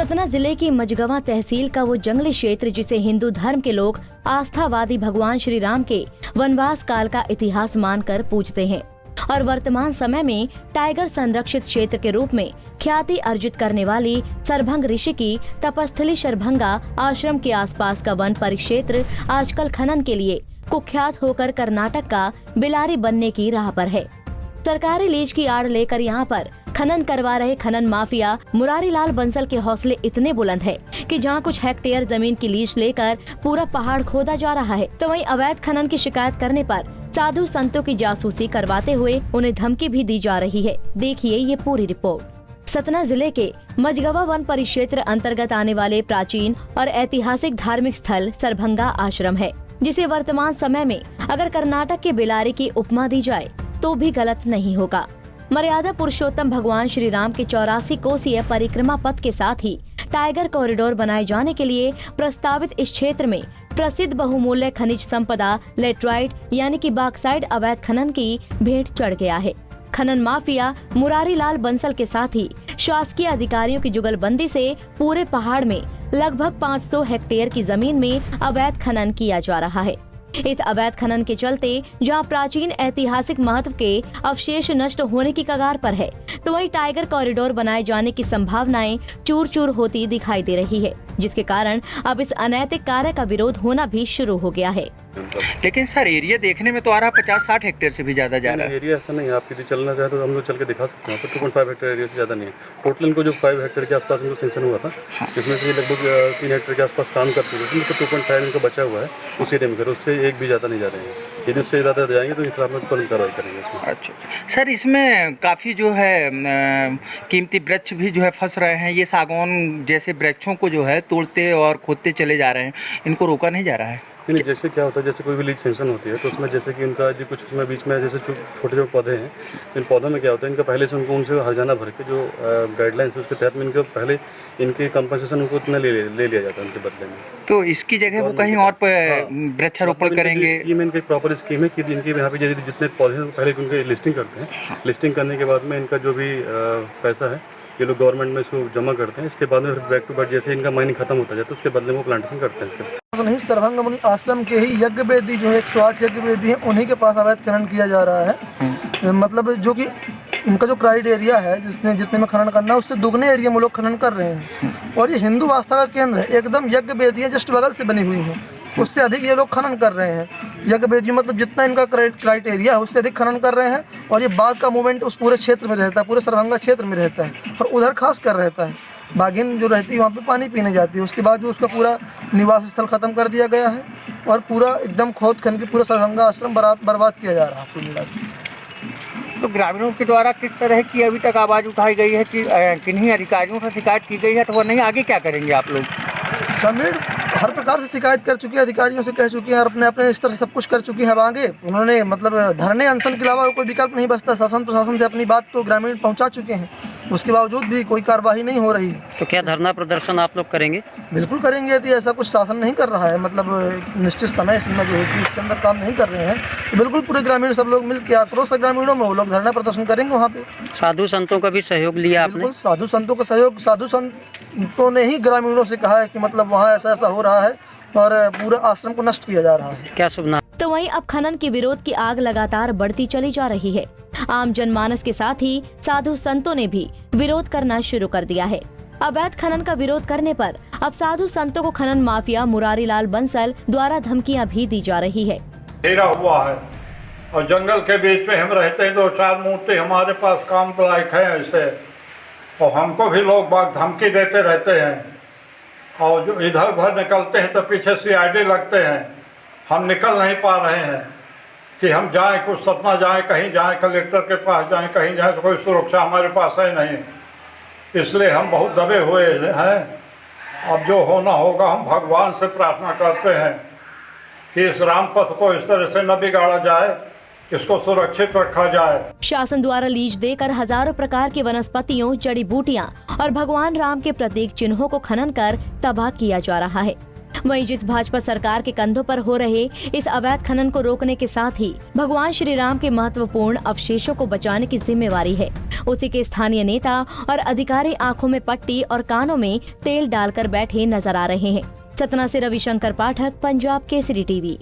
सतना जिले की मझगवां तहसील का वो जंगली क्षेत्र जिसे हिंदू धर्म के लोग आस्थावादी भगवान श्री राम के वनवास काल का इतिहास मानकर पूजते हैं और वर्तमान समय में टाइगर संरक्षित क्षेत्र के रूप में ख्याति अर्जित करने वाली सरभंग ऋषि की तपस्थली शरभंगा आश्रम के आसपास का वन परिक्षेत्र आजकल खनन के लिए कुख्यात होकर कर्नाटक का बिलारी बनने की राह पर है। सरकारी लीज की आड़ लेकर यहाँ पर खनन करवा रहे खनन माफिया मुरारी लाल बंसल के हौसले इतने बुलंद है कि जहाँ कुछ हेक्टेयर जमीन की लीज लेकर पूरा पहाड़ खोदा जा रहा है, तो वहीं अवैध खनन की शिकायत करने पर साधु संतों की जासूसी करवाते हुए उन्हें धमकी भी दी जा रही है। देखिए ये पूरी रिपोर्ट। सतना जिले के मझगवा वन परिक्षेत्र अंतर्गत आने वाले प्राचीन और ऐतिहासिक धार्मिक स्थल सरभंगा आश्रम है, जिसे वर्तमान समय में अगर कर्नाटक के बेलारी की उपमा दी जाए तो भी गलत नहीं होगा। मर्यादा पुरुषोत्तम भगवान श्री राम के 84 कोसीय परिक्रमा पथ के साथ ही टाइगर कॉरिडोर बनाए जाने के लिए प्रस्तावित इस क्षेत्र में प्रसिद्ध बहुमूल्य खनिज संपदा लेटराइट यानी कि बॉक्साइट अवैध खनन की भेंट चढ़ गया है। खनन माफिया मुरारी लाल बंसल के साथ ही शासकीय अधिकारियों की जुगलबंदी से पूरे पहाड़ में लगभग 500 हेक्टेयर की जमीन में अवैध खनन किया जा रहा है। इस अवैध खनन के चलते जहां प्राचीन ऐतिहासिक महत्व के अवशेष नष्ट होने की कगार पर है, तो वहीं टाइगर कॉरिडोर बनाए जाने की संभावनाएं चूर चूर होती दिखाई दे रही है, जिसके कारण अब इस अनैतिक कार्य का विरोध होना भी शुरू हो गया है। लेकिन सर एरिया देखने में तो आ रहा 50-60 हेक्टेयर से भी ज्यादा जा रहा है। एरिया ऐसा नहीं है, आप यदि चलना चाहे तो हम लोग चल के दिखा सकते हैं। 2.5 हेक्टेयर एरिया से ज़्यादा नहीं है। टोटल इनको जो 5 हेक्टेयर के आसपास इनको सेंशन हुआ था, इसमें से लगभग 3 हेक्टेयर के आसपास काम करते हैं, इनको 2.5 इनको बचा हुआ है उस एरिया में, फिर उससे एक भी ज़्यादा नहीं जा रहे हैं। यदि उससे ज़्यादा जाएंगे तो इस में तुरंत कार्रवाई करेंगे इसमें। अच्छा सर, इसमें काफ़ी जो है कीमती वृक्ष भी जो है फंस रहे हैं। ये सागौन जैसे वृक्षों को जो है तोड़ते और खोदते चले जा रहे हैं, इनको रोका नहीं जा रहा है। नहीं, जैसे क्या होता है, जैसे कोई भी लीज सेंशन होती है तो उसमें जैसे कि उनका जो कुछ उसमें बीच में जैसे छोटे छोटे पौधे हैं, इन पौधों में क्या होता है, इनका पहले से उनसे हर्जाना भर के जो गाइडलाइंस है उसके तहत में इनका पहले इनके कंपनसेशन उनको उतना ले लिया जाता है उनके बदले में। तो इसकी जगह वो कहीं और पर वृक्षारोपण करेंगे। स्कीम इनकी प्रॉपर स्कीम है कि इनकी यहाँ पे जितने पौधे हैं पहले उनके लिस्टिंग करते हैं। लिस्टिंग करने के बाद में इनका जो भी पैसा है ये लोग गवर्नमेंट में इसको जमा करते हैं। इसके बाद में बैक टू बैक जैसे इनका माइनिंग खत्म होता जाता है उसके बदले में वो प्लांटेशन करते हैं। इसके नहीं, सरभंग मुनि आश्रम के ही यज्ञ वेदी जो है 108 यज्ञ वेदी है, उन्हीं के पास अवैध खनन किया जा रहा है। मतलब जो कि उनका जो क्राइटेरिया है जितने में खनन करना है उससे दुगने एरिया में लोग खनन कर रहे हैं। और ये हिंदू आस्था का केंद्र है, एकदम यज्ञ वेदियाँ जस्ट बगल से बनी हुई हैं, उससे अधिक ये लोग खनन कर रहे हैं। यज्ञ वेदी मतलब जितना इनका क्राइटेरिया है उससे अधिक खनन कर रहे हैं। और ये बाघ का मूवमेंट उस पूरे क्षेत्र में रहता है, पूरे सरभंगा क्षेत्र में रहता है और उधर खास कर रहता है। बाघिन जो रहती है वहाँ पे पानी पीने जाती है, उसके बाद जो उसका पूरा निवास स्थल ख़त्म कर दिया गया है और पूरा एकदम खोद खन के पूरा सरभंगा आश्रम बर्बाद किया जा रहा है। तो ग्रामीणों के द्वारा किस तरह की अभी तक आवाज़ उठाई गई है कि किन्हीं अधिकारियों से शिकायत की गई है, तो वो नहीं, आगे क्या करेंगे आप लोग? ग्रामीण हर प्रकार से शिकायत कर चुके हैं, अधिकारियों से कह चुके हैं और अपने स्तर से सब कुछ कर चुके हैं। अब आगे उन्होंने मतलब धरने अनशन के अलावा कोई विकल्प नहीं बचता। शासन प्रशासन से अपनी बात तो ग्रामीण पहुंचा चुके हैं, उसके बावजूद भी कोई कार्रवाई नहीं हो रही। तो क्या धरना प्रदर्शन आप लोग करेंगे? बिल्कुल करेंगे। यदि ऐसा कुछ शासन नहीं कर रहा है, मतलब निश्चित समय सीमा जो होती है उसके अंदर काम नहीं कर रहे हैं, तो बिल्कुल पूरे ग्रामीण सब लोग मिल के आक्रोश है ग्रामीणों में, वो लोग धरना प्रदर्शन करेंगे वहाँ पे। साधु संतों का भी सहयोग लिया आपने? बिल्कुल, साधु संतों का सहयोग, साधु संतों ने ही ग्रामीणों से कहा है कि मतलब वहाँ ऐसा ऐसा हो रहा है और पूरा आश्रम को नष्ट किया जा रहा है। क्या शुभ नाम? तो वहीं अब खनन के विरोध की आग लगातार बढ़ती चली जा रही है। आम जनमानस के साथ ही साधु संतों ने भी विरोध करना शुरू कर दिया है। अवैध खनन का विरोध करने पर अब साधु संतों को खनन माफिया मुरारी लाल बंसल द्वारा धमकियां भी दी जा रही है। घेरा हुआ है और जंगल के बीच में हम रहते हैं, 2-4 मूर्ति हमारे पास काम लायक है ऐसे, और हमको भी लोग बाग धमकी देते रहते हैं। और जो इधर उधर निकलते हैं तो पीछे CID लगते हैं। हम निकल नहीं पा रहे हैं कि हम जाएं, कुछ सतना जाएं, कहीं जाएं, कलेक्टर के पास जाएं, कहीं जाएं, तो कोई सुरक्षा हमारे पास है नहीं। इसलिए हम बहुत दबे हुए हैं। अब जो होना होगा, हम भगवान से प्रार्थना करते हैं कि इस राम पथ को इस तरह से न बिगाड़ा जाए, इसको सुरक्षित रखा जाए। शासन द्वारा लीज देकर हजारों प्रकार की वनस्पतियों, जड़ी बूटियां और भगवान राम के प्रतीक चिन्हों को खनन कर तबाह किया जा रहा है। वहीं जिस भाजपा सरकार के कंधों पर हो रहे इस अवैध खनन को रोकने के साथ ही भगवान श्री राम के महत्वपूर्ण अवशेषों को बचाने की जिम्मेवारी है, उसी के स्थानीय नेता और अधिकारी आंखों में पट्टी और कानों में तेल डालकर बैठे नजर आ रहे हैं। सतना से रविशंकर पाठक, पंजाब केसरी टीवी।